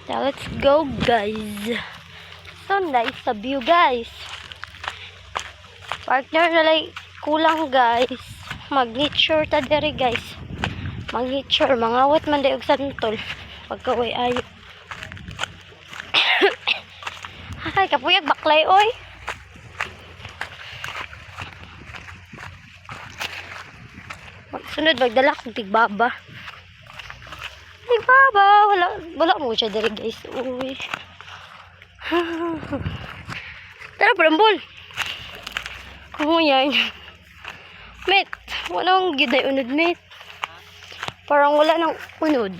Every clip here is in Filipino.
Now, let's go, guys. So nice the view, guys. Partner na lang kulang, guys. Mag-nature ta dere, guys. Mag-nature. Mangawat man dayo og santol. Pagkaway ayo. Ay, kapuyag baklay, oy. Sunod, magdala kong tigbaba. Tigbaba! Wala mo siya dere, guys. Uy. Tara, brambol. Oo, yan. Met, walang giday unod, met. Parang wala nang unod.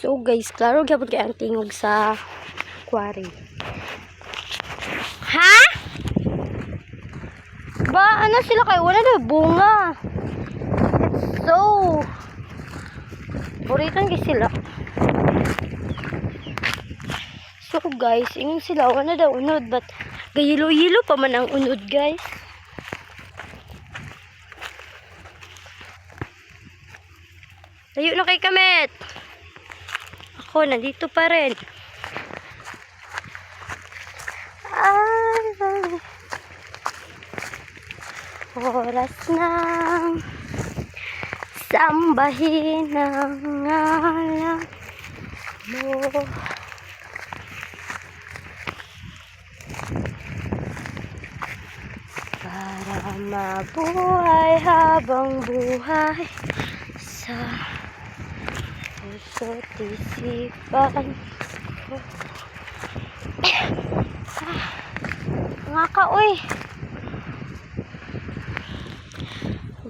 So, guys, klaro gyapon kay ang tingog sa quarry. Ha? Ba, ano sila kayo? Wala na bunga. So, buritan kay sila. So, guys, ingon sila, wala daw unod, but gayilo-yilo pa man ang unod, guys. Layo na kay Kamet. Ako, nandito pa rin. Oras na sambahin ang ngalan mo. Para mabuhay habang buhay sa puso't isipan ko. Nga ka, uy.